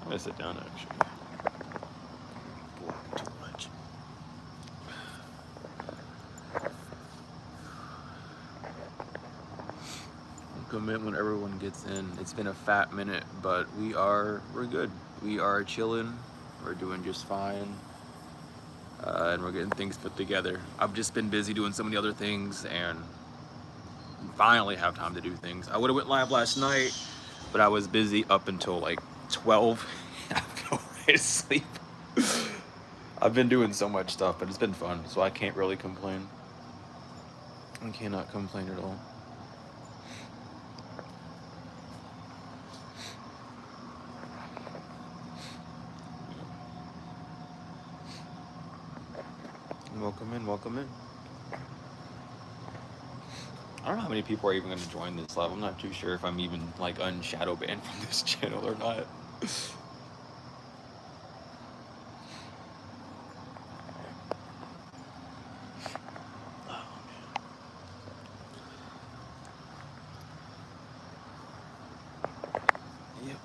gonna sit down actually. Boy, too much. Commit when everyone gets in. It's been a fat minute, but we're good. We are chilling. We're doing just fine. And we're getting things put together. I've just been busy doing so many other things and finally have time to do things. I would have went live last night, but I was busy up until like 12. I fell right asleep. I've been doing so much stuff, but it's been fun, so I can't really complain. I cannot complain at all. Welcome in, welcome in. I don't know how many people are even going to join this live. I'm not too sure if I'm even like unshadow banned from this channel or not. Yep.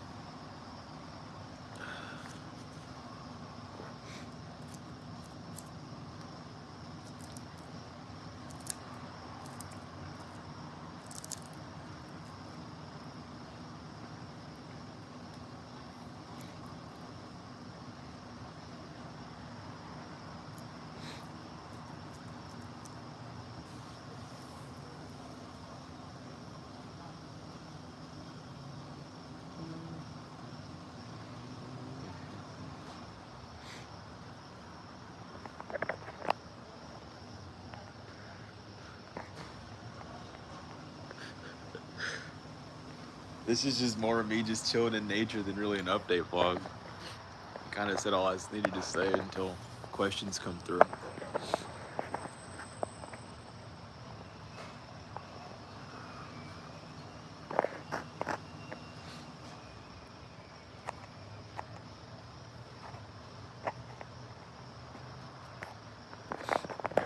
This is just more of me just chilling in nature than really an update vlog. I kind of said all I needed to say until questions come through.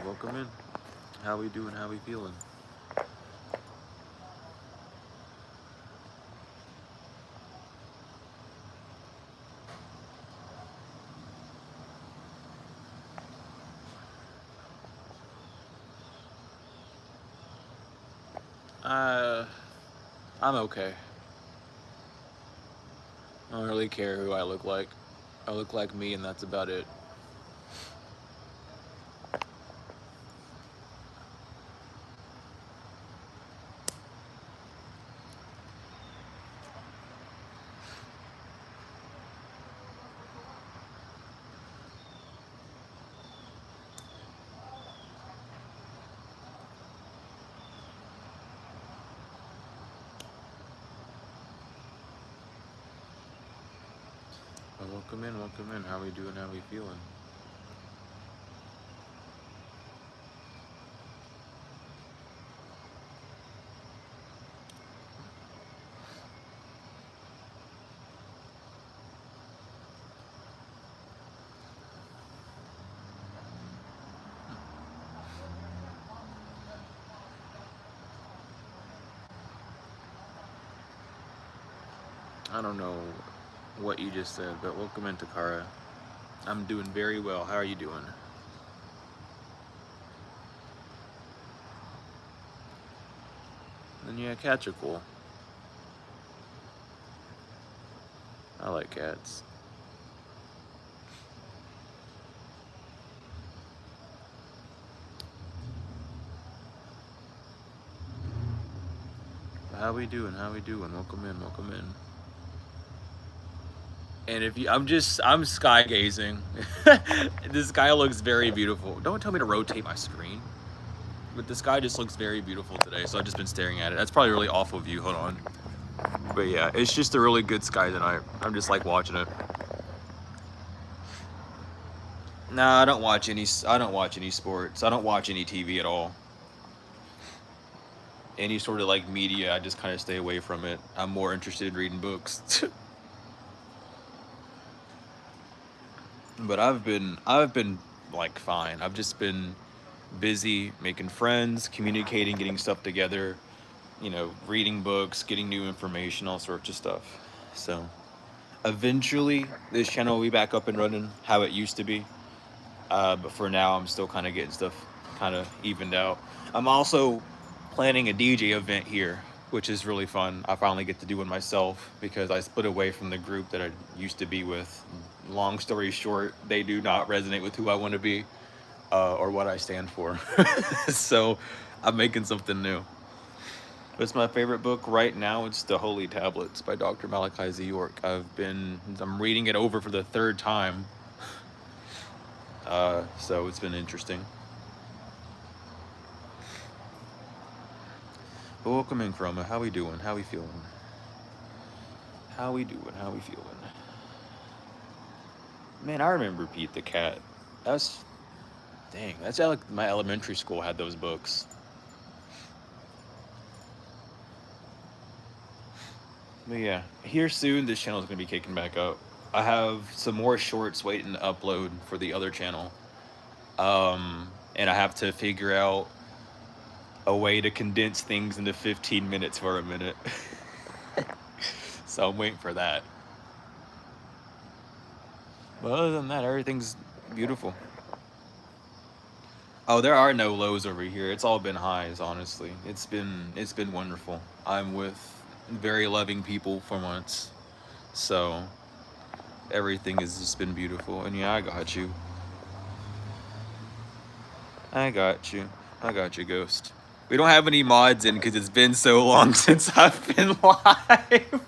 Welcome in. How we doing? How we feeling? I'm okay. I don't really care who I look like. I look like me and that's about it. Well, welcome in, welcome in. How we doing? How we feeling? I don't know what you just said, but welcome in, Takara. I'm doing very well. How are you doing? And yeah, cats are cool. I like cats. How we doing? How we doing? Welcome in, welcome in. And if you, I'm sky gazing. The sky looks very beautiful. Don't tell me to rotate my screen. But the sky just looks very beautiful today, so I've just been staring at it. That's probably a really awful view. Hold on. But yeah, it's just a really good sky tonight. I'm just like watching it. Nah, I don't watch any sports. I don't watch any TV at all. Any sort of like media, I just kind of stay away from it. I'm more interested in reading books. But I've been like fine. I've just been busy making friends, communicating, getting stuff together, you know, reading books, getting new information, all sorts of stuff. So Eventually, this channel will be back up and running how it used to be. But for now, I'm still kind of getting stuff kind of evened out. I'm also planning a DJ event here, which is really fun. I finally get to do one myself because I split away from the group that I used to be with. Long story short, they do not resonate with who I want to be or what I stand for. So I'm making something new. What's my favorite book right now? It's The Holy Tablets by Dr. Malachi Z. York. I'm reading it over for the third time. So it's been interesting. But welcome in, Chroma. How we doing? How we feeling? How we doing? How we feeling? Man, I remember Pete the Cat. That's dang. That's how, like, my elementary school had those books. But yeah, here soon this channel is gonna be kicking back up. I have some more shorts waiting to upload for the other channel. And I have to figure out a way to condense things into 15 minutes for a minute. So I'm waiting for that. But other than that, everything's beautiful. Oh, there are no lows over here. It's all been highs, honestly. It's been wonderful. I'm with very loving people for once. So everything has just been beautiful. And yeah, I got you. I got you. I got you, Ghost. We don't have any mods in because it's been so long since I've been live.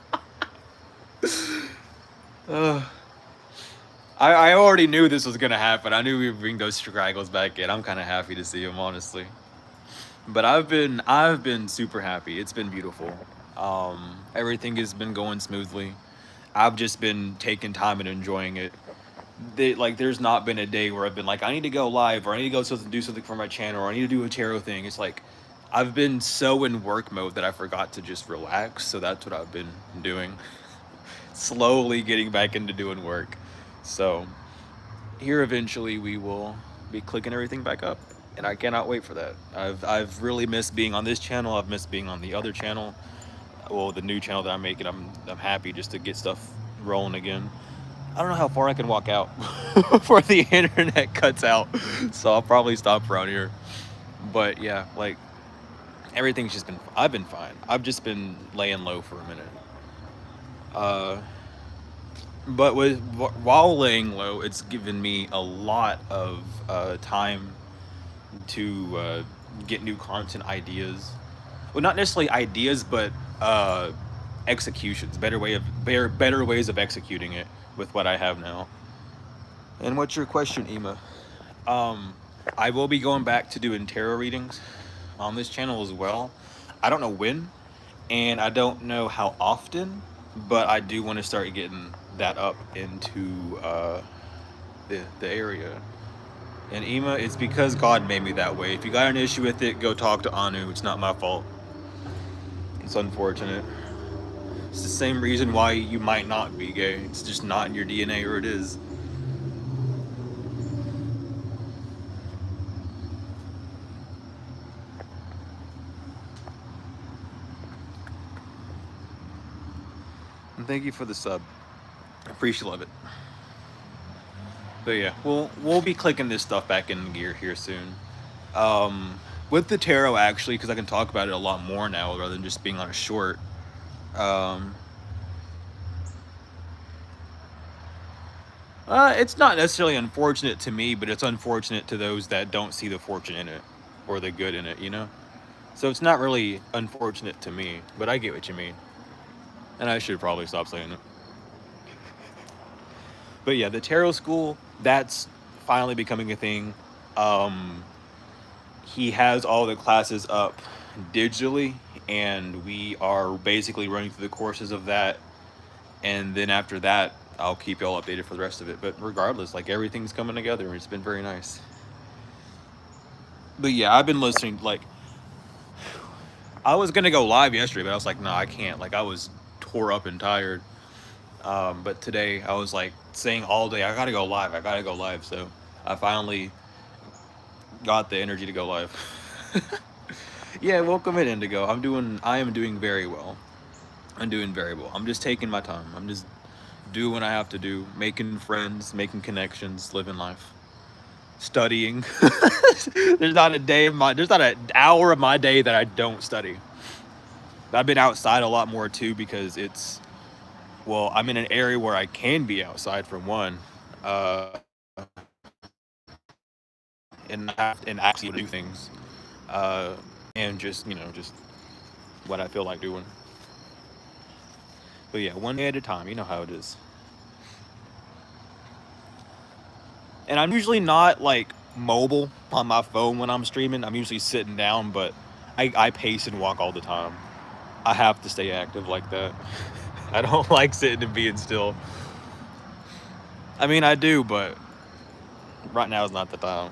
I already knew this was gonna happen. I knew we would bring those straggles back in. I'm kind of happy to see them, honestly. But I've been super happy. It's been beautiful. Everything has been going smoothly. I've just been taking time and enjoying it. There's not been a day where I've been like, I need to go live, or I need to go do something for my channel, or I need to do a tarot thing. It's like I've been so in work mode that I forgot to just relax. So that's what I've been doing. Slowly getting back into doing work. So here eventually we will be clicking everything back up, and I cannot wait for that. I've really missed being on this channel. I've missed being on the other channel. Well, the new channel that I'm making, I'm happy just to get stuff rolling again. I don't know how far I can walk out before the internet cuts out, so I'll probably stop around here. But yeah, like everything's just been, I've been fine. I've just been laying low for a minute. But while laying low, it's given me a lot of time to get new content ideas. Well, not necessarily ideas, but executions. Better ways of executing it with what I have now. And what's your question, Ema? I will be going back to doing tarot readings on this channel as well. I don't know when, and I don't know how often, but I do want to start getting that up into the area. And Ema, it's because God made me that way. If you got an issue with it, go talk to Anu. It's not my fault. It's unfortunate. It's the same reason why you might not be gay. It's just not in your DNA, or it is. And thank you for the sub. I appreciate it. But yeah, we'll be clicking this stuff back in gear here soon. With the tarot, actually, because I can talk about it a lot more now rather than just being on a short. It's not necessarily unfortunate to me, but it's unfortunate to those that don't see the fortune in it or the good in it, you know? So it's not really unfortunate to me, but I get what you mean. And I should probably stop saying it. But yeah, the tarot school, that's finally becoming a thing. He has all the classes up digitally, and we are basically running through the courses of that. And then after that, I'll keep y'all updated for the rest of it. But regardless, like, everything's coming together. It's been very nice. But yeah, I've been listening. Like, I was gonna go live yesterday, but I was like, no, I can't. Like, I was tore up and tired. But today I was like saying all day, I gotta go live. I gotta go live. So I finally got the energy to go live. Yeah, welcome in, Indigo. I am doing very well. I'm doing very well. I'm just taking my time. I'm just do what I have to do, making friends, making connections, living life, studying. There's not a day of my, there's not an hour of my day that I don't study. I've been outside a lot more too because it's, well, I'm in an area where I can be outside for one, uh, and actually do things, uh, and just just what I feel like doing. But yeah, one day at a time. You know how it is. And I'm usually not like mobile on my phone when I'm streaming. I'm usually sitting down, but I pace and walk all the time. I have to stay active like that. I don't like sitting and being still. I mean, I do, but right now is not the time.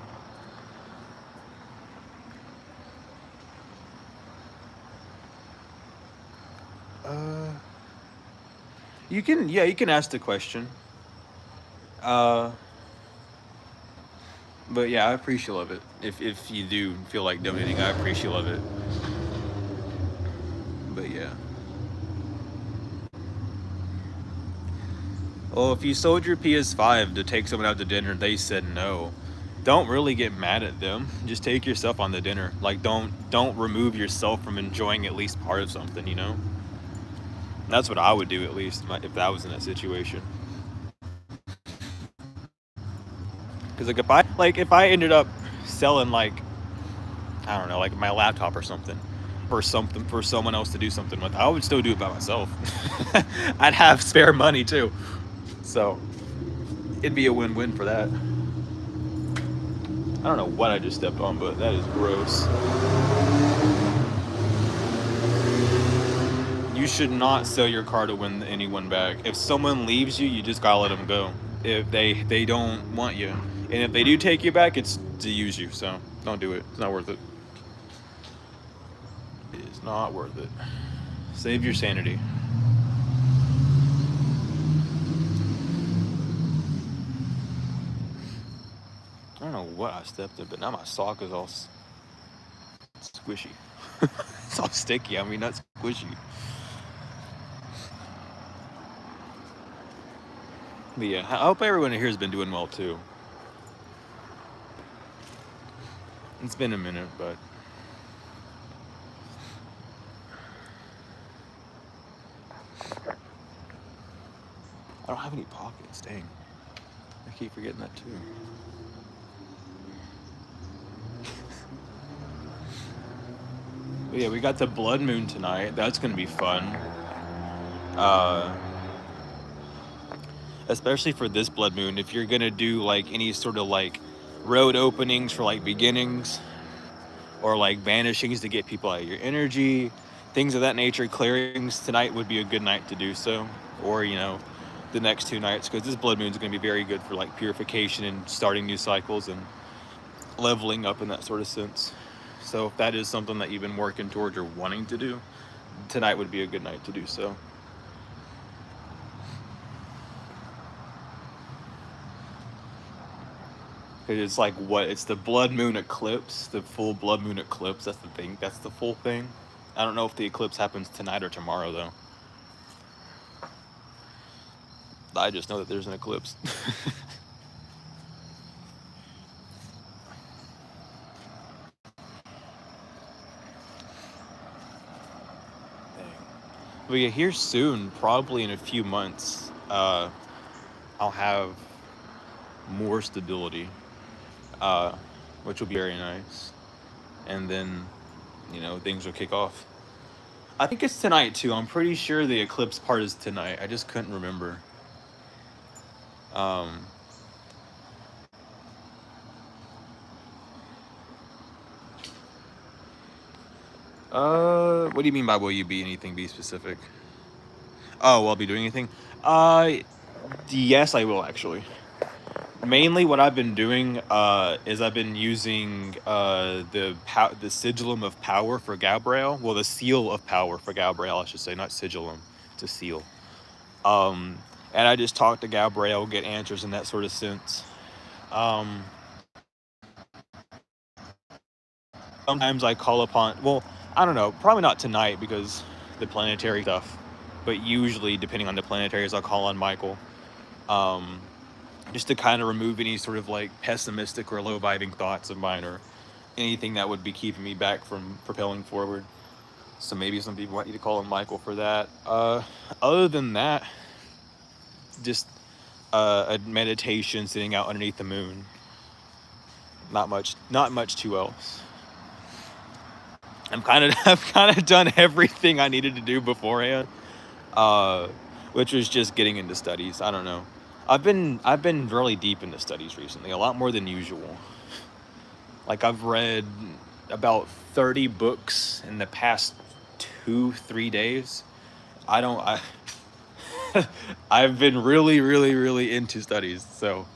Uh, you can, yeah, you can ask the question. Uh, but yeah, I appreciate love it. If you do feel like donating, I appreciate love it. But yeah. Well, if you sold your PS5 to take someone out to dinner, they said no. Don't really get mad at them. Just take yourself on the dinner. Like don't remove yourself from enjoying at least part of something, you know? That's what I would do at least if I was in that situation. Cuz if I ended up selling like I don't know, like my laptop or something for someone else to do something with, I would still do it by myself. I'd have spare money too. So, it'd be a win-win for that. I don't know what I just stepped on, but that is gross. You should not sell your car to win anyone back. If someone leaves you, you just gotta let them go. If they don't want you, and if they do take you back, it's to use you. So don't do it. It's not worth it. It is not worth it. Save your sanity. I don't know what I stepped in, but now my sock is all squishy. It's all sticky. I mean, not squishy. But yeah, I hope everyone here has been doing well too. It's been a minute, but I don't have any pockets. Dang, I keep forgetting that too. But yeah, we got the blood moon tonight. That's gonna be fun. Uh, especially for this blood moon, if you're gonna do like any sort of like road openings for like beginnings or like banishings to get people out of your energy, things of that nature, clearings, tonight would be a good night to do so. Or the next 2 nights, because this blood moon is going to be very good for like purification and starting new cycles and leveling up in that sort of sense. So if that is something that you've been working towards or wanting to do, tonight would be a good night to do so. It's like it's the blood moon eclipse, the full blood moon eclipse. That's the thing. That's the full thing. I don't know if the eclipse happens tonight or tomorrow though. I just know that there's an eclipse. But yeah, here soon, probably in a few months, I'll have more stability, which will be very nice. And then, things will kick off. I think it's tonight too. I'm pretty sure the eclipse part is tonight. I just couldn't remember. What do you mean by will you be anything? Be specific. Oh, will I be doing anything? Yes, I will actually. Mainly, what I've been doing is I've been using the sigillum of power for Gabriel. Well, the seal of power for Gabriel, I should say, not sigillum. It's a seal. And I just talk to Gabriel, get answers in that sort of sense. Sometimes I call upon. Well, I don't know. Probably not tonight because the planetary stuff. But usually, depending on the planetaries, I'll call on Michael. just to kind of remove any sort of like pessimistic or low vibing thoughts of mine, or anything that would be keeping me back from propelling forward. So maybe some people want you to call him Michael for that. Other than that, just a meditation, sitting out underneath the moon. Not much too else. I've kind of done everything I needed to do beforehand, which was just getting into studies. I don't know. I've been really deep into studies recently, a lot more than usual. Like I've read about 30 books in the past 2-3 days. I I've been really into studies, so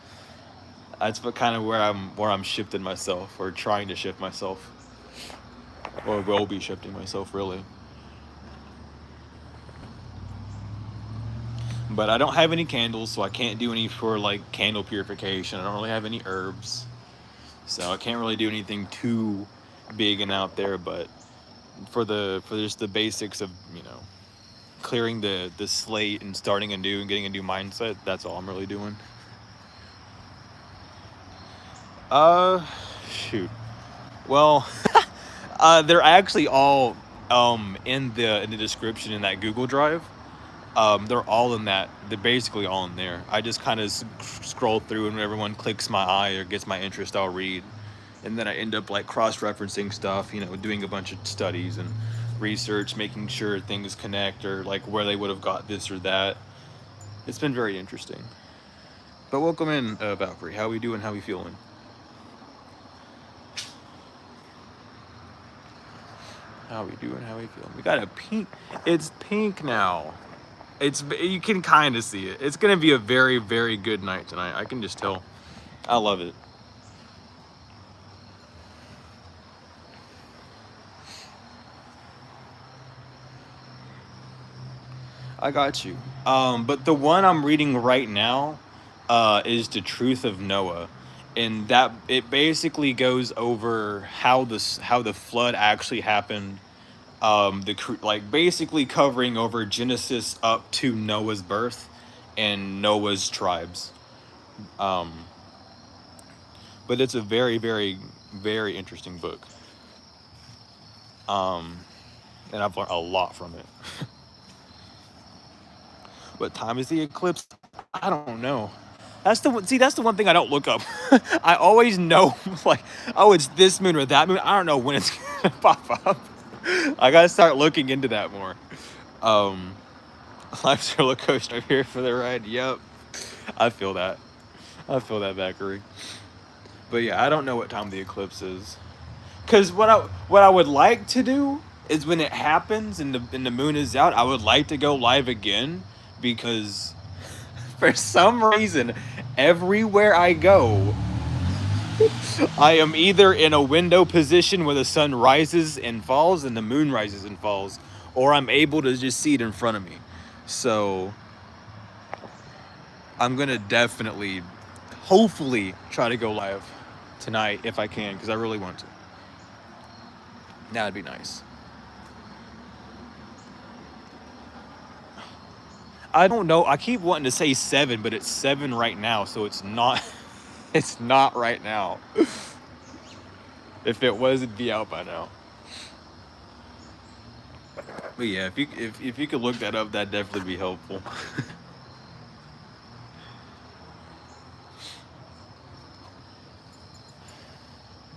that's what kind of where I'm shifting myself, or trying to shift myself, or will be shifting myself really. But I don't have any candles, so I can't do any for like candle purification. I don't really have any herbs, so I can't really do anything too big and out there. But for just the basics of, clearing the slate and starting anew and getting a new mindset, that's all I'm really doing. Shoot. Well, they're actually all in the description in that Google Drive. They're all in that. They're basically all in there. I just kind of scroll through, and when everyone clicks my eye or gets my interest, I'll read. And then I end up like cross-referencing stuff, doing a bunch of studies and research, making sure things connect, or like where they would have got this or that. It's been very interesting. But welcome in, Valkyrie. How we doing? How we feeling? How we doing? How we feeling? We got a pink. It's pink now. You can kind of see it. It's gonna be a very, very good night tonight. I can just tell. I love it. I got you. But the one I'm reading right now is The Truth of Noah, and that it basically goes over how the flood actually happened. Like basically covering over Genesis up to Noah's birth and Noah's tribes. Um, but it's a very, very, very interesting book. And I've learned a lot from it. What time is the eclipse? I don't know. That's the one thing I don't look up. I always know, like, oh, it's this moon or that moon. I don't know when it's gonna pop up. I gotta start looking into that more. Life's roller coaster here for the ride. Yep, I feel that. I feel that, Valkyrie. But yeah, I don't know what time the eclipse is. Cause what I would like to do is when it happens and the moon is out, I would like to go live again, because for some reason, everywhere I go, I am either in a window position where the sun rises and falls and the moon rises and falls, or I'm able to just see it in front of me. So I'm gonna definitely, hopefully, try to go live tonight if I can, because I really want to. That'd be nice. I don't know. I keep wanting to say 7, but it's 7 right now, so it's not. It's not right now. If it was, it'd be out by now. But yeah, if you could look that up, that'd definitely be helpful.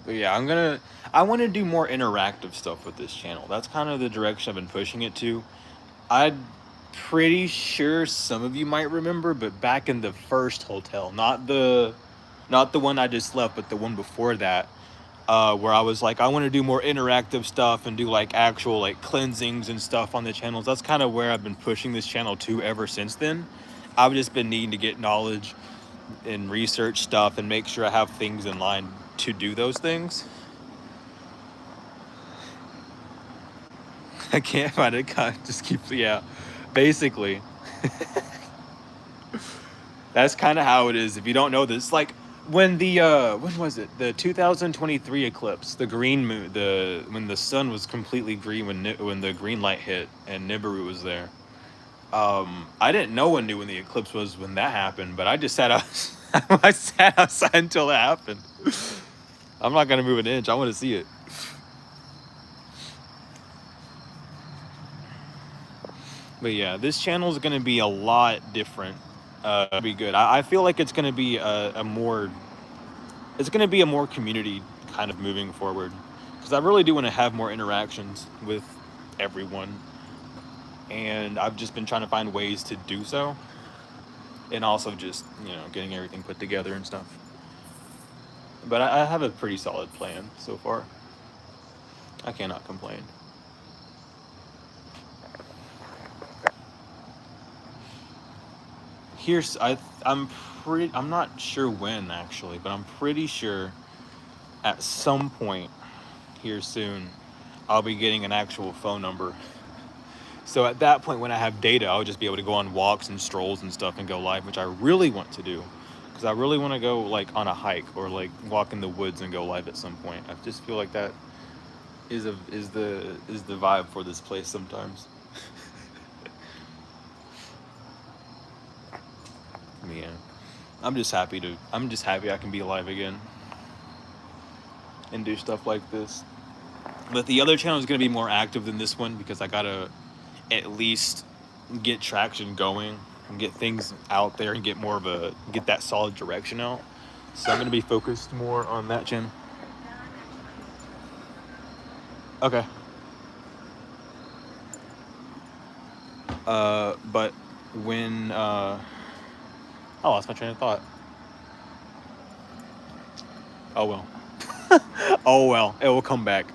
But yeah, I want to do more interactive stuff with this channel. That's kind of the direction I've been pushing it to. I'm pretty sure some of you might remember, but back in the first hotel, not the one I just left, but the one before that, where I was like, I want to do more interactive stuff and do like actual like cleansings and stuff on the channels. That's kind of where I've been pushing this channel to ever since then. I've just been needing to get knowledge and research stuff and make sure I have things in line to do those things. I can't find it. God, just keeps, yeah, basically. That's kind of how it is. If you don't know this, like when when was it? The 2023 eclipse, the green moon, when the sun was completely green, when the green light hit and Nibiru was there. I didn't know one knew when the eclipse was when that happened, but I just sat out. I sat outside until it happened. I'm not gonna move an inch. I want to see it. But yeah, this channel is gonna be a lot different. Be good. I feel like it's gonna be a more. It's gonna be a more community kind of moving forward, because I really do want to have more interactions with everyone, and I've just been trying to find ways to do so, and also just getting everything put together and stuff. But I have a pretty solid plan so far. I cannot complain. I'm not sure when actually, but I'm pretty sure at some point here soon I'll be getting an actual phone number. So at that point, when I have data, I'll just be able to go on walks and strolls and stuff and go live, which I really want to do, because I really want to go like on a hike or like walk in the woods and go live at some point. I just feel like that is the vibe for this place sometimes. Yeah, I'm just happy I can be alive again and do stuff like this. But the other channel is going to be more active than this one, because I gotta at least get traction going and get things out there and get that solid direction out. So I'm going to be focused more on that channel. Okay. But when I lost my train of thought. Oh well. Oh well, it will come back.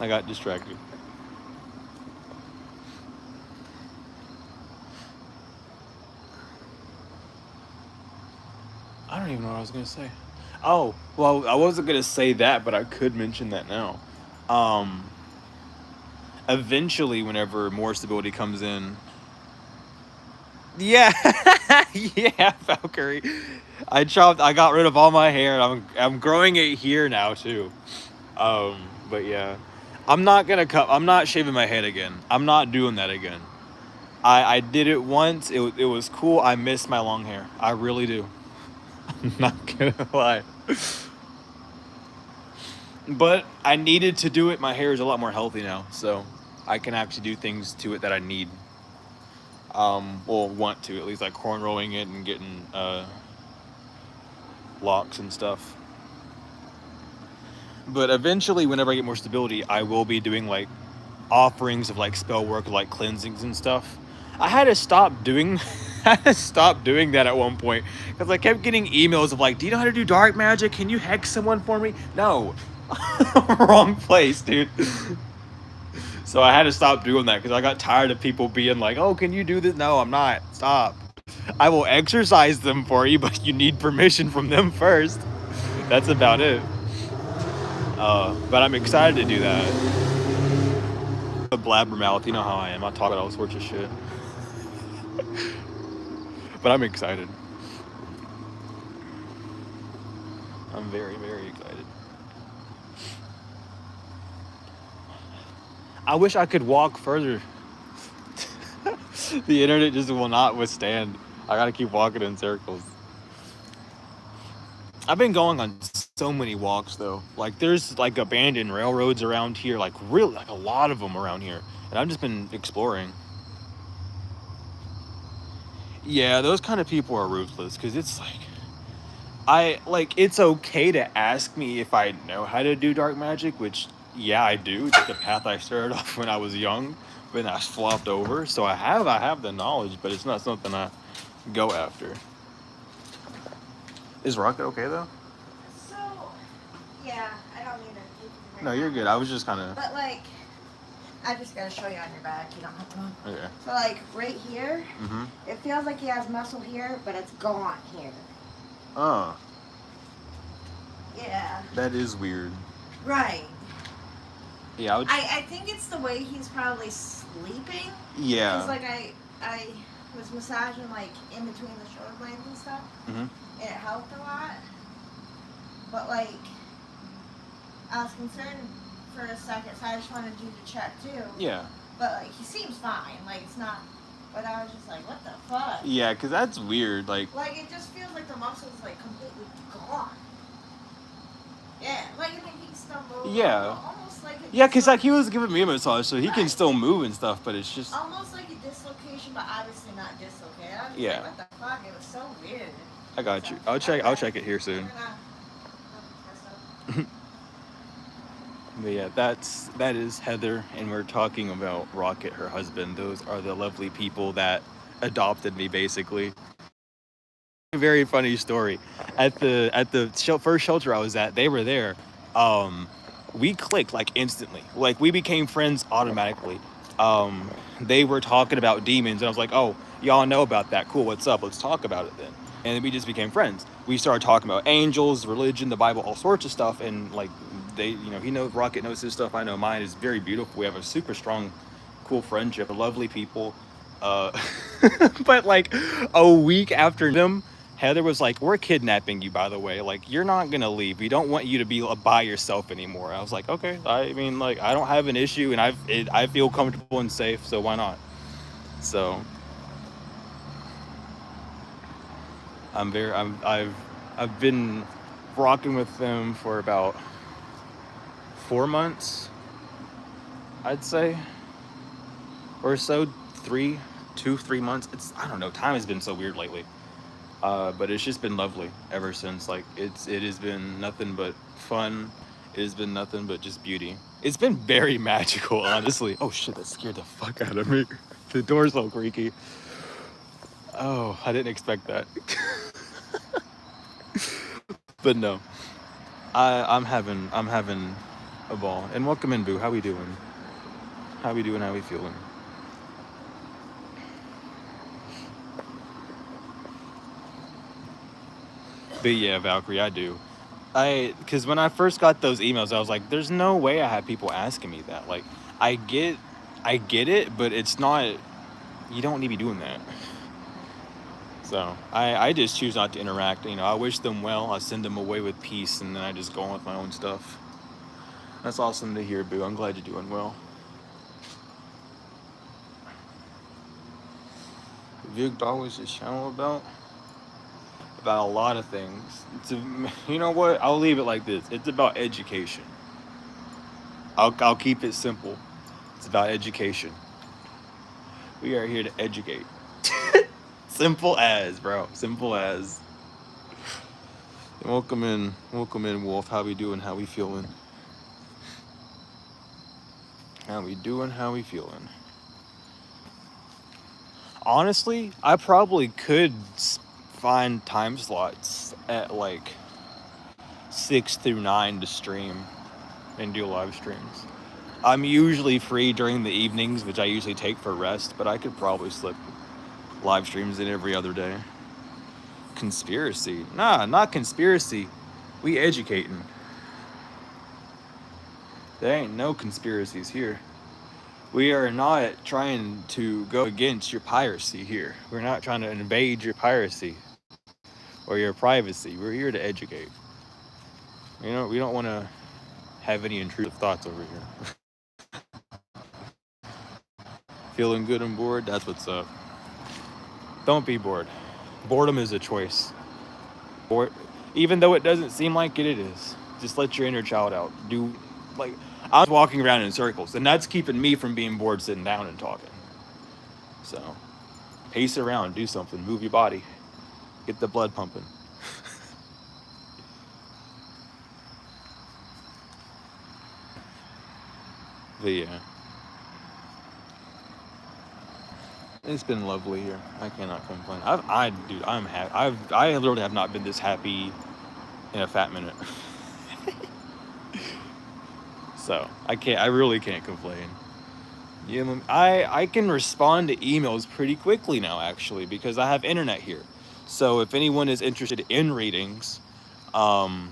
I got distracted. I don't even know what I was gonna say. Oh, well, I wasn't gonna say that, but I could mention that now. Eventually, whenever more stability comes in. Yeah, yeah, Valkyrie. I got rid of all my hair, and I'm growing it here now too. But yeah, I'm not shaving my head again. I'm not doing that again. I did it once. It was cool. I miss my long hair. I really do. I'm not gonna lie. But I needed to do it. My hair is a lot more healthy now, so I can actually do things to it that I need. Want to, at least, like cornrowing it and getting locks and stuff. But eventually, whenever I get more stability, I will be doing like offerings of like spell work, like cleansings and stuff. I had to stop doing that at one point, because I kept getting emails of like, do you know how to do dark magic? Can you hex someone for me? No. Wrong place, dude. So I had to stop doing that, because I got tired of people being like, oh, can you do this? No, I'm not. Stop. I will exercise them for you, but you need permission from them first. That's about it. But I'm excited to do that. A blabbermouth, you know how I am. I talk about all sorts of shit. But I'm excited. I'm very, very excited. I wish I could walk further. The internet just will not withstand. I gotta keep walking in circles. I've been going on so many walks though. Like there's like abandoned railroads around here, like really, like a lot of them around here. And I've just been exploring. Yeah, those kind of people are ruthless, because it's like, it's okay to ask me if I know how to do dark magic, which, yeah, I do. It's the path I started off when I was young, but I flopped over. So I have the knowledge, but it's not something I go after. Is Rocket okay though? So, yeah, I don't need to. No, you're good. I was just kind of. But like, I just gotta show you on your back. You don't have to. Okay. So like right here, it feels like he has muscle here, but it's gone here. Oh. Yeah. That is weird. Right. Yeah. I think it's the way he's probably sleeping. Yeah. Because like I was massaging like in between the shoulder blades and stuff, and it helped a lot. But like, I was concerned for a second, so I just wanted you to check too. Yeah. But like, he seems fine. Like, it's not But I was just like, what the fuck? Yeah, because that's weird. Like it just feels like the muscle's like completely gone. Yeah, like I think he still moves. Yeah. Almost like yeah, because like he was giving me a massage, so he can still move and stuff, but it's just almost like a dislocation, but obviously not dislocated. I was just yeah. like, what the fuck? It was so weird. I got you. I'll check it here soon. But yeah, that is Heather, and we're talking about Rocket, her husband. Those are the lovely people that adopted me, basically. A very funny story. At the first shelter I was at, they were there. We clicked like instantly. Like we became friends automatically. They were talking about demons, and I was like, "Oh, y'all know about that? Cool. What's up? Let's talk about it then." And then we just became friends. We started talking about angels, religion, the Bible, all sorts of stuff, and like he knows Rocket knows his stuff. I know mine is very beautiful. We have a super strong, cool friendship. Lovely people. Uh, but like a week after them, Heather was like, "We're kidnapping you, by the way. Like, you're not gonna leave. We don't want you to be by yourself anymore." I was like, "Okay. I mean, like, I don't have an issue, and I feel comfortable and safe, so why not?" So I've been rocking with them for about 4 months, I'd say, or so. 3 months. I don't know. Time has been so weird lately. But it's just been lovely ever since. Like it has been nothing but fun. It has been nothing but just beauty. It's been very magical, honestly. Oh shit, that scared the fuck out of me. The door's so creaky. Oh, I didn't expect that. But no, I'm having a ball. And welcome in, Boo. How we doing? How we doing? How we feeling? But yeah, Valkyrie, I do. Because when I first got those emails, I was like, "There's no way I have people asking me that." Like, I get it, but it's not. You don't need to be doing that. So I just choose not to interact. I wish them well. I send them away with peace, and then I just go on with my own stuff. That's awesome to hear, Boo. I'm glad you're doing well. Vig Dog this channel about a lot of things. You know what? I'll leave it like this. It's about education. I'll keep it simple. It's about education. We are here to educate. Simple as, bro. Simple as. Welcome in, Wolf. How we doing? How we feeling? How we doing? How we feeling? Honestly, I probably could find time slots at like 6 through 9 to stream and do live streams. I'm usually free during the evenings, which I usually take for rest, but I could probably slip live streams in every other day. Conspiracy? Nah, not conspiracy. We educating. There ain't no conspiracies here. We are not trying to go against your piracy here. We're not trying to invade your piracy or your privacy. We're here to educate. We don't want to have any intrusive thoughts over here. Feeling good and bored? That's what's up. Don't be bored. Boredom is a choice. Even though it doesn't seem like it is. Just let your inner child out. I was walking around in circles, and that's keeping me from being bored sitting down and talking. So, pace around, do something, move your body, get the blood pumping. But yeah, it's been lovely here. I cannot complain. I'm happy. I literally have not been this happy in a fat minute. So I really can't complain. I can respond to emails pretty quickly now, actually, because I have internet here. So if anyone is interested in readings, you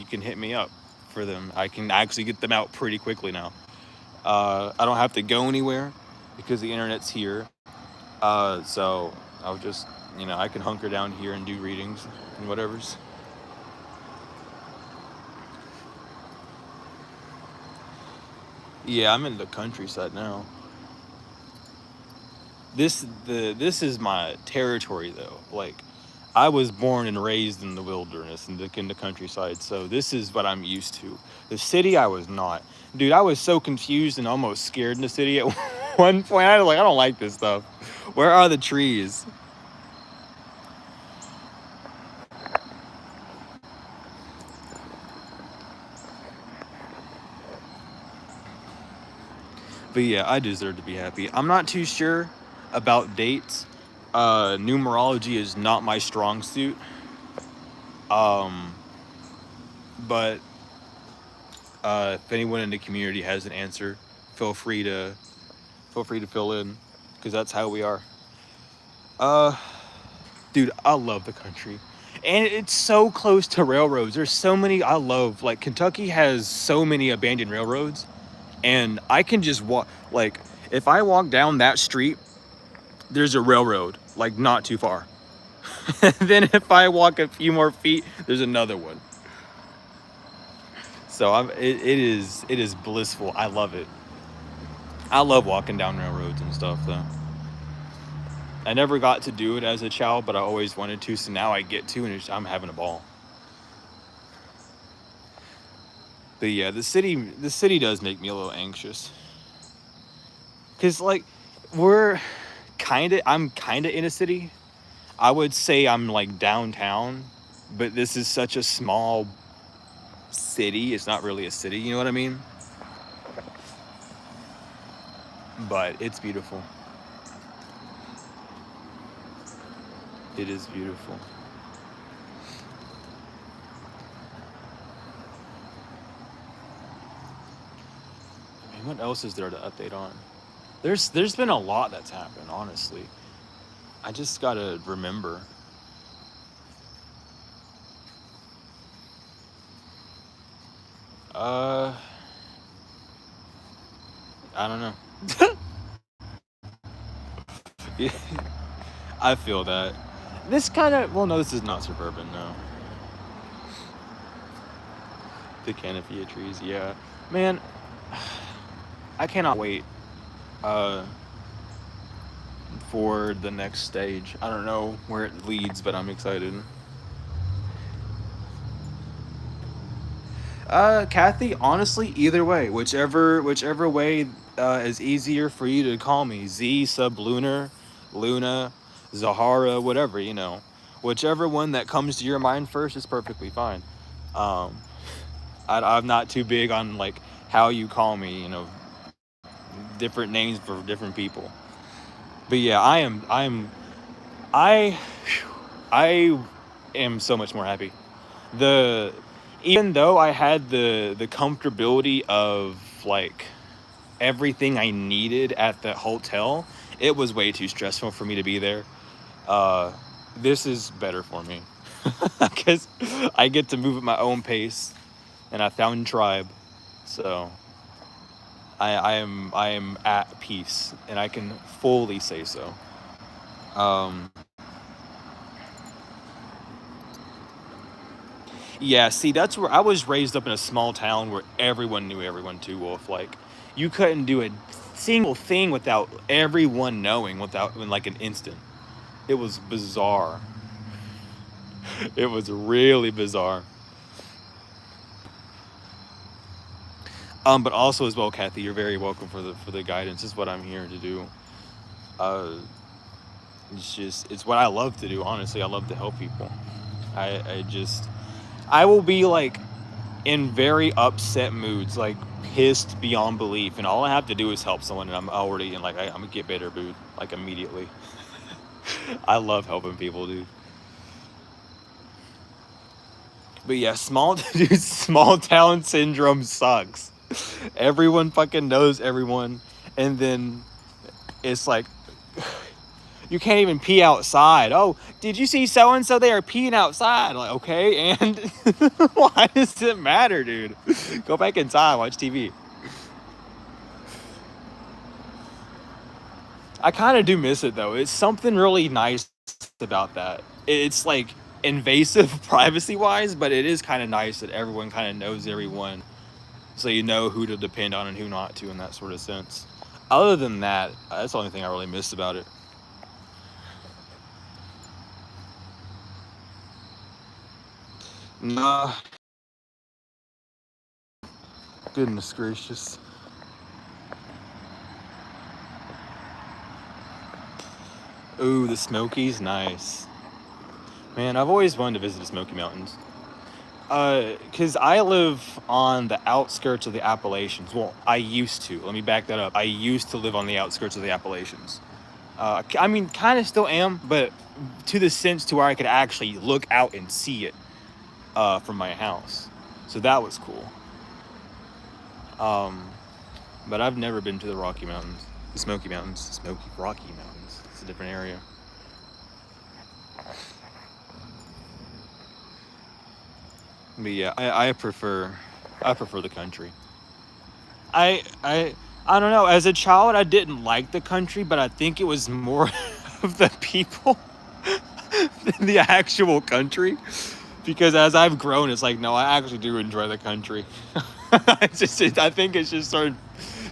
can hit me up for them. I can actually get them out pretty quickly now. I don't have to go anywhere because the internet's here. So I'll just, I can hunker down here and do readings and whatever's. Yeah, I'm in the countryside now. this is my territory though. Like, I was born and raised in the wilderness and in the countryside, so this is what I'm used to. The city, I was not. Dude, I was so confused and almost scared in the city at one point. I was like, I don't like this stuff. Where are the trees? But yeah, I deserve to be happy. I'm not too sure about dates. Numerology is not my strong suit. But if anyone in the community has an answer, feel free to fill in, because that's how we are. Dude, I love the country, and it's so close to railroads. There's so many. I love, like, Kentucky has so many abandoned railroads, and I can just walk. Like, if I walk down that street, there's a railroad, like, not too far. Then if I walk a few more feet, there's another one. So it is blissful. I love it. I love walking down railroads and stuff, though. I never got to do it as a child, but I always wanted to, so now I get to, and I'm having a ball. But yeah, the city does make me a little anxious. Cause, like, I'm kinda in a city. I would say I'm, like, downtown, but this is such a small city. It's not really a city, you know what I mean? But it's beautiful. It is beautiful. I mean, what else is there to update on? There's been a lot that's happened, honestly. I just gotta remember. I don't know. Yeah, I feel that. This kind of, well, no, this is not suburban, no. The canopy of trees, yeah. Man, I cannot wait for the next stage. I don't know where it leads, but I'm excited. Kathy, honestly, either way, whichever way is easier for you to call me. Z, Sublunar, Luna, Zahara, whatever, you know. Whichever one that comes to your mind first is perfectly fine. Um, I'm not too big on, like, how you call me, you know, different names for different people. But yeah, I am so much more happy. Even though I had the comfortability of, like, everything I needed at the hotel, it was way too stressful for me to be there. This is better for me because I get to move at my own pace, and I found tribe, so I am at peace, and I can fully say so. Um, Yeah, see, that's where I was raised up in a small town where everyone knew everyone too, Wolf. Like, you couldn't do a single thing without everyone knowing, without, in, like, an instant. It was bizarre. It was really bizarre. But also as well, Kathy, you're very welcome for the guidance. It's what I'm here to do. Uh, it's what I love to do. Honestly, I love to help people. I will be, like, in very upset moods, like pissed beyond belief, and all I have to do is help someone, and I'm already in, like, I'm gonna get better mood, like, immediately. I love helping people, dude. But yeah, dude, small town syndrome sucks. Everyone fucking knows everyone, and then it's like, you can't even pee outside. Oh, did you see so and so? They are peeing outside. Like, okay, and why does it matter, dude? Go back inside, watch TV. I kind of do miss it though. It's something really nice about that. It's, like, invasive privacy wise, but it is kind of nice that everyone kind of knows everyone, so you know who to depend on and who not to, in that sort of sense. Other than that, that's the only thing I really miss about it. Nah. Goodness gracious. Ooh, the Smokies, nice. Man, I've always wanted to visit the Smoky Mountains. Because I live on the outskirts of the Appalachians. Well, I used to. Let me back that up. I used to live on the outskirts of the Appalachians. I mean, kind of still am, but to the sense to where I could actually look out and see it from my house. So that was cool. But I've never been to the Rocky Mountains. The Smoky Mountains. Rocky Mountains. It's a different area. But yeah, I prefer the country. I don't know. As a child, I didn't like the country, but I think it was more of the people than the actual country. Because as I've grown, it's like, no, I actually do enjoy the country. I think it's just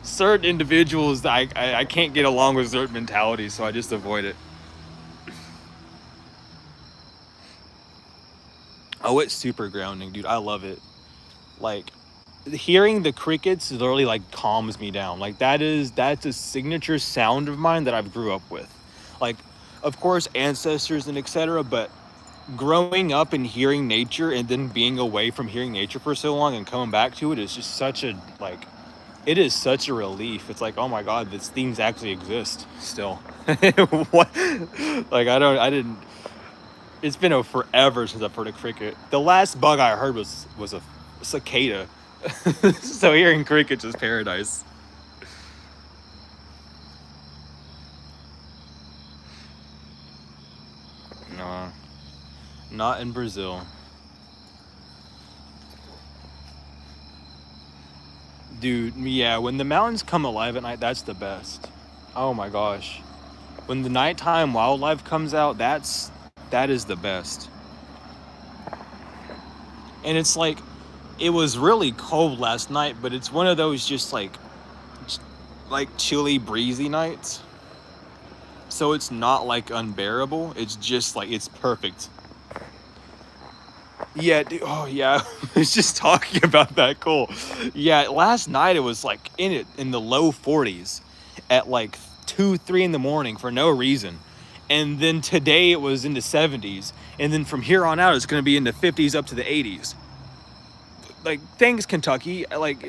certain individuals that I can't get along with certain mentalities, so I just avoid it. Oh, it's super grounding, dude. I love it. Like, hearing the crickets literally like calms me down. Like that's a signature sound of mine that I've grew up with. Like, of course, ancestors and etc. But growing up and hearing nature and then being away from hearing nature for so long and coming back to it is just such a it is such a relief. It's like, oh my god, these things actually exist still. What? Like I didn't. It's been forever since I've heard a cricket. The last bug I heard was a cicada. So hearing crickets is paradise. No, not in Brazil. Dude, yeah, when the mountains come alive at night, that's the best. Oh my gosh. When the nighttime wildlife comes out, that is the best. And it's like, it was really cold last night, but it's one of those just like chilly, breezy nights. So it's not like unbearable. It's just like, it's perfect. Yeah, dude, oh yeah, I was just talking about that. Cool. Yeah, last night it was like in the low 40s at like 2-3 in the morning for no reason. And then today it was in the 70s. And then from here on out, it's going to be in the 50s up to the 80s. Like, thanks, Kentucky. Like,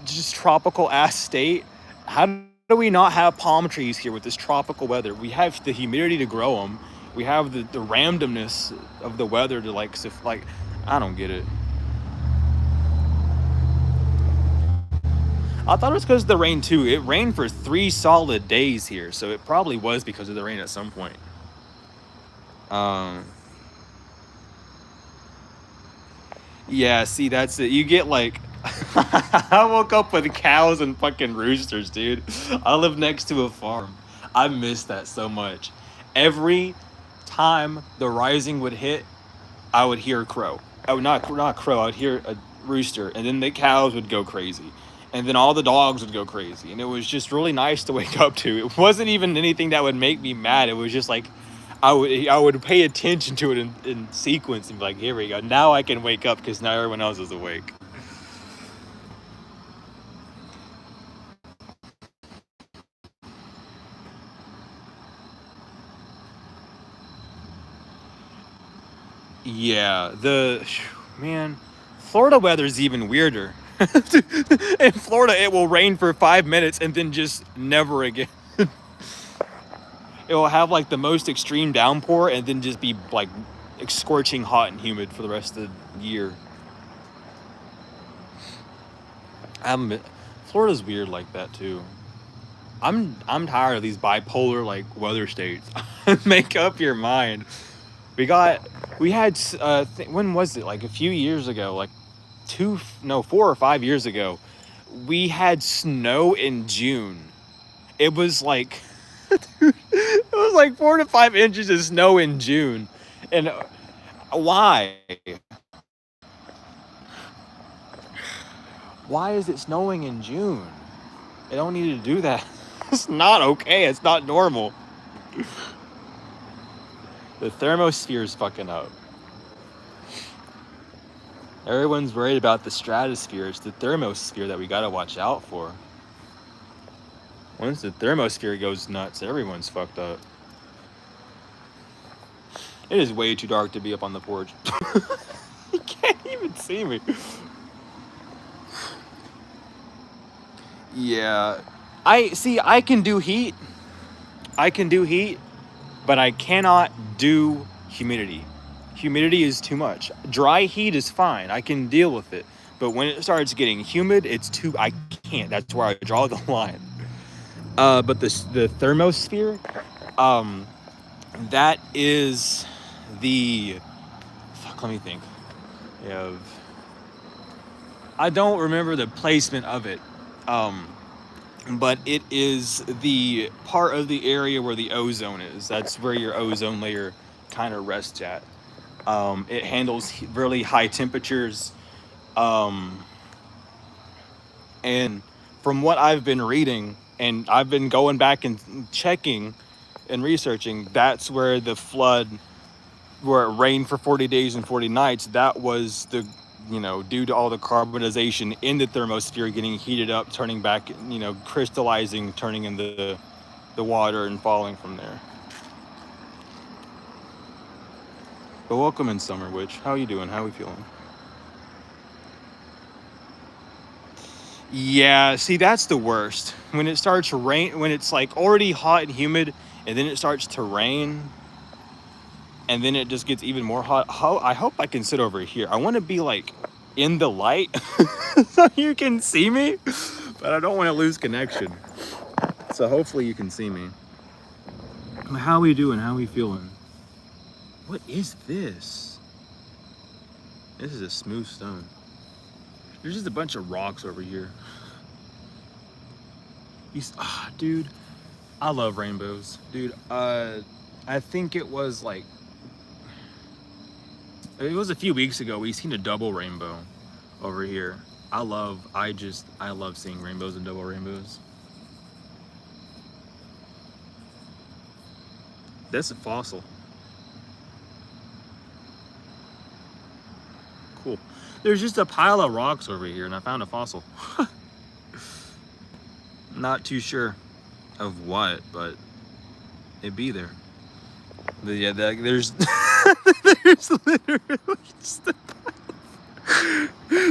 just tropical ass state. How do we not have palm trees here with this tropical weather? We have the humidity to grow them. We have the randomness of the weather to like I don't get it. I thought it was because of the rain too. It rained for 3 solid days here, so it probably was because of the rain at some point. Yeah, see, that's it. You get like, I woke up with cows and fucking roosters, dude. I live next to a farm. I miss that so much. Every time the rising would hit, I would hear a crow. Oh, not crow. I'd hear a rooster, and then the cows would go crazy, and then all the dogs would go crazy, and it was just really nice to wake up to. It wasn't even anything that would make me mad. It was just like, I would pay attention to it in sequence and be like, here we go. Now I can wake up because now everyone else is awake. Yeah, man, Florida weather's even weirder. In Florida, it will rain for 5 minutes and then just never again. It will have like the most extreme downpour and then just be like scorching hot and humid for the rest of the year. Florida's weird like that too. I'm tired of these bipolar like weather states. Make up your mind. We had when was it? Like a few years ago, like 4 or 5 years ago, we had snow in June. It was like it was like 4 to 5 inches of snow in June. And why? Why is it snowing in June? It don't need to do that. It's not okay. It's not normal. The thermosphere is fucking up. Everyone's worried about the stratosphere. It's the thermosphere that we gotta watch out for. Once the thermosphere goes nuts, everyone's fucked up. It is way too dark to be up on the porch. You can't even see me. Yeah. I can do heat. But I cannot do humidity. Humidity is too much. Dry heat is fine. I can deal with it. But when it starts getting humid, I can't. That's where I draw the line. But the thermosphere, that is the, fuck, let me think. Yeah. I don't remember the placement of it. But it is the part of the area where the ozone is. That's where your ozone layer kind of rests at. It handles really high temperatures. And from what I've been reading, and I've been going back and checking and researching, that's where the flood, where it rained for 40 days and 40 nights, that was the, due to all the carbonization in the thermosphere getting heated up, turning back, crystallizing, turning into the water and falling from there. But welcome in, Summer Witch. How are you doing? How are we feeling? Yeah, see, that's the worst. When it starts rain, when it's like already hot and humid, and then it starts to rain, and then it just gets even more hot. I hope I can sit over here. I want to be like in the light so you can see me, but I don't want to lose connection. So hopefully you can see me. How are we doing? How are we feeling? What is this? This is a smooth stone. There's just a bunch of rocks over here. Dude, I love rainbows. Dude, I think it was a few weeks ago, we seen a double rainbow over here. I love seeing rainbows and double rainbows. That's a fossil. Cool. There's just a pile of rocks over here, and I found a fossil. Not too sure of what, but it'd be there. But yeah, there's there's literally just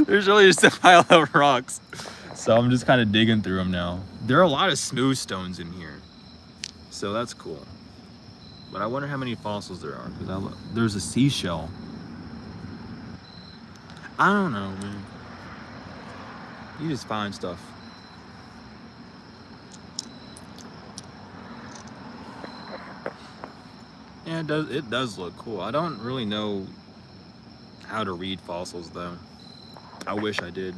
there's really just a pile of rocks. So I'm just kind of digging through them now. There are a lot of smooth stones in here, so that's cool. But I wonder how many fossils there are, because there's a seashell. I don't know, man. You just find stuff. Yeah, it does look cool. I don't really know how to read fossils, though. I wish I did.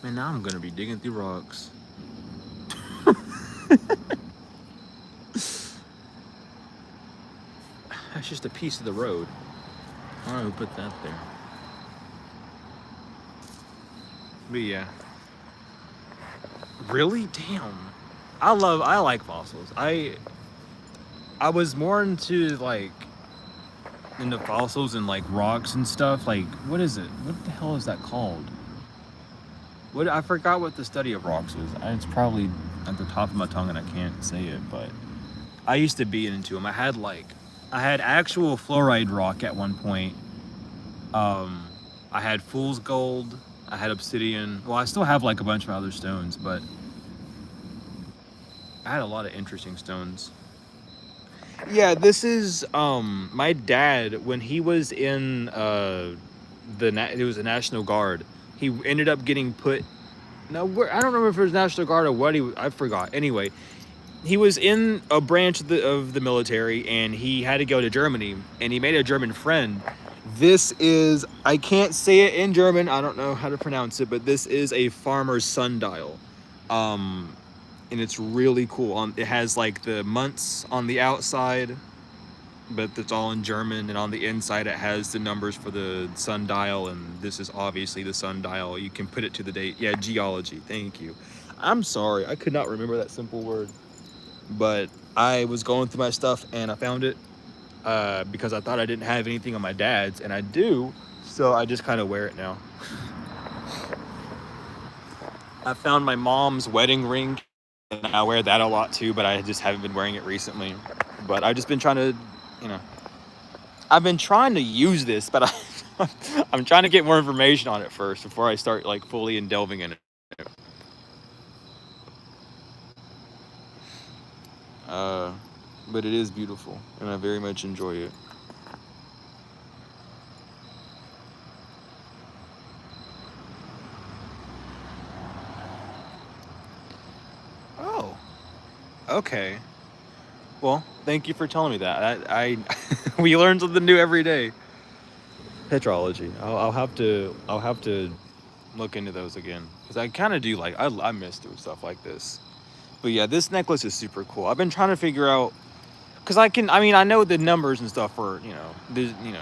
Man, now I'm gonna be digging through rocks. That's just a piece of the road. I don't know who put that there. But yeah. Really? Damn. I like fossils. I was more into fossils and rocks and stuff. What is it? What the hell is that called? I forgot what the study of rocks is. It's probably at the top of my tongue and I can't say it, but I used to be into them. I had actual fluoride rock at one point. I had fool's gold. I had obsidian. Well, I still have a bunch of other stones, but I had a lot of interesting stones. Yeah, this is my dad when he was in it was the National Guard. He ended up getting put. I don't remember if it was National Guard or what. I forgot. Anyway, he was in a branch of the military, and he had to go to Germany, and he made a German friend. This is, I can't say it in German, I don't know how to pronounce it, but this is a farmer's sundial. And it's really cool. It has the months on the outside, but it's all in German, and on the inside it has the numbers for the sundial, and this is obviously the sundial. You can put it to the date. Yeah, geology, thank you. I'm sorry, I could not remember that simple word. But I was going through my stuff and I found it. because I thought I didn't have anything on my dad's, and I do, so I just kind of wear it now. I found my mom's wedding ring, and I wear that a lot too, but I just haven't been wearing it recently. But I've just been trying to, I've been trying to use this, but I'm trying to get more information on it first before I start like fully and delving in it. But it is beautiful, and I very much enjoy it. Oh, okay. Well, thank you for telling me that. I we learn something new every day. Petrology. I'll have to look into those again, because I kind of do like I miss doing stuff like this. But yeah, this necklace is super cool. I've been trying to figure out, because I know the numbers and stuff for,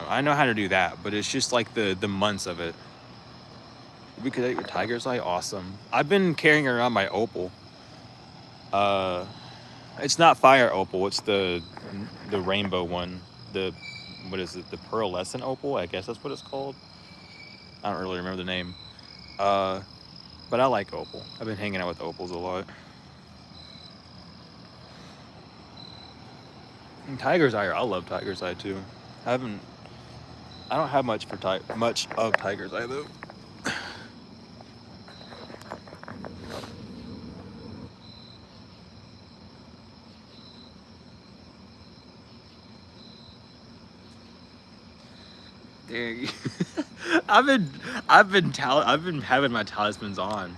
I know how to do that, but it's just like the months of it. Because your tiger's eye, awesome. I've been carrying around my opal. It's not fire opal, it's the rainbow one. What is it? The pearlescent opal, I guess that's what it's called. I don't really remember the name. But I like opal. I've been hanging out with opals a lot. And tiger's eye, I love tiger's eye too. I don't have much of tiger's eye though. Dang. I've been having my talismans on.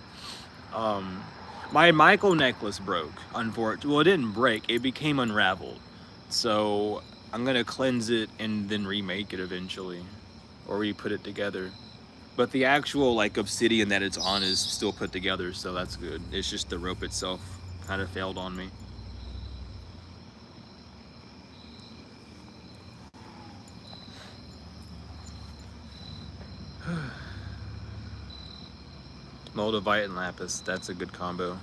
My Michael necklace broke, unfortunately. Well, it didn't break, it became unraveled. So I'm gonna cleanse it and then remake it eventually, or re-put it together. But the actual like obsidian that it's on is still put together, so that's good. It's just the rope itself kind of failed on me. Moldavite and lapis, that's a good combo.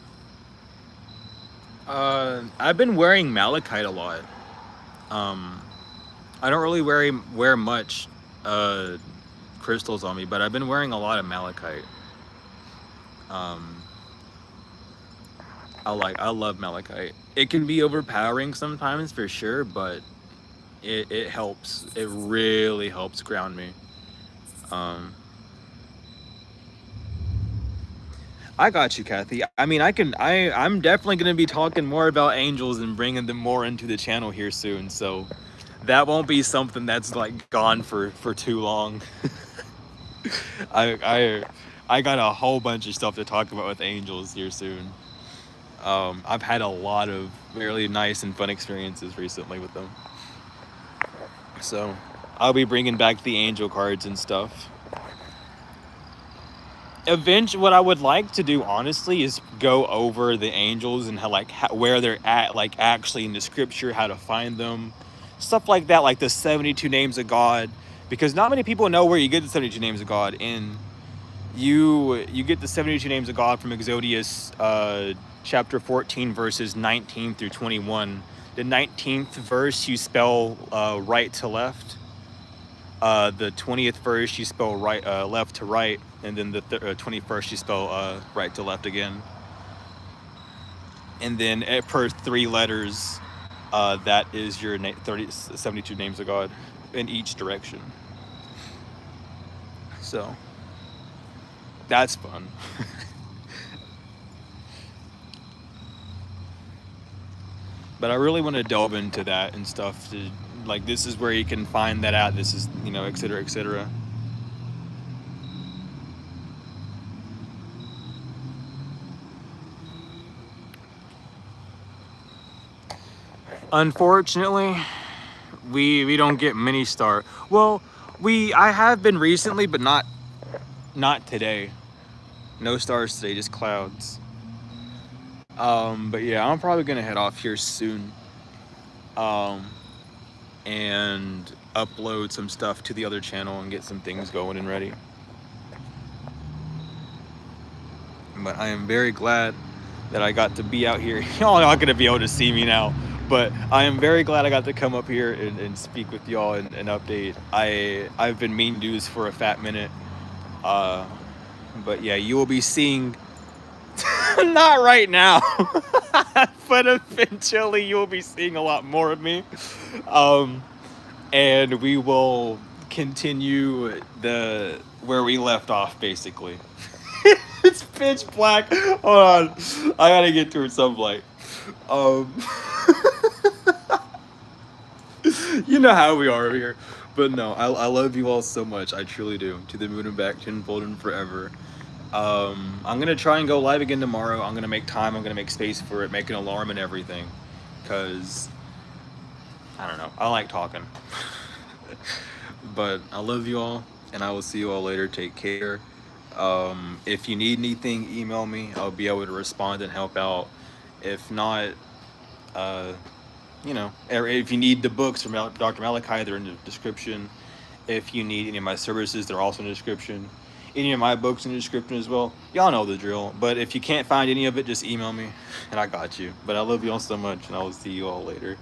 I've been wearing malachite a lot. I don't really wear much crystals on me, but I've been wearing a lot of malachite. I love malachite. It can be overpowering sometimes for sure, but it helps. It really helps ground me. I got you, Kathy. I mean, I'm definitely going to be talking more about angels and bringing them more into the channel here soon. So that won't be something that's like gone for too long. I got a whole bunch of stuff to talk about with angels here soon. I've had a lot of really nice and fun experiences recently with them. So I'll be bringing back the angel cards and stuff. Eventually, what I would like to do, honestly, is go over the angels and where they're at, like actually in the scripture, how to find them, stuff like that, like the 72 names of God, because not many people know where you get the 72 names of God. And you get the 72 names of God from Exodus chapter 14, verses 19 through 21. The 19th verse you spell right to left. The 20th verse you spell right left to right, and then the 21st you spell right to left again. And then per 3 letters, that is your 72 names of God in each direction. So that's fun. But I really want to delve into that and stuff. Like, this is where you can find that out. This is, et cetera, et cetera. Unfortunately, we don't get many stars. Well, I have been recently, but not today. No stars today, just clouds. But yeah, I'm probably gonna head off here soon. And upload some stuff to the other channel and get some things going and ready. But I am very glad that I got to be out here. Y'all are not gonna be able to see me now, But I am very glad I got to come up here and speak with y'all and update. I've been meaning to do this for a fat minute. But yeah, you will be seeing, not right now, but eventually you will be seeing a lot more of me. And we will continue where we left off, basically. It's pitch black. Hold on, I gotta get through some light. You know how we are here. But no, I love you all so much. I truly do. To the moon and back, tenfold and forever. I'm gonna try and go live again tomorrow. I'm gonna make time. I'm gonna make space for it. Make an alarm and everything, cause I don't know. I like talking. But I love you all, and I will see you all later. Take care. If you need anything, email me. I'll be able to respond and help out. If not, if you need the books from Dr. Malachi, they're in the description. If you need any of my services, they're also in the description. Any of my books in the description as well. Y'all know the drill. But if you can't find any of it, just email me, and I got you. But I love you all so much, and I will see you all later.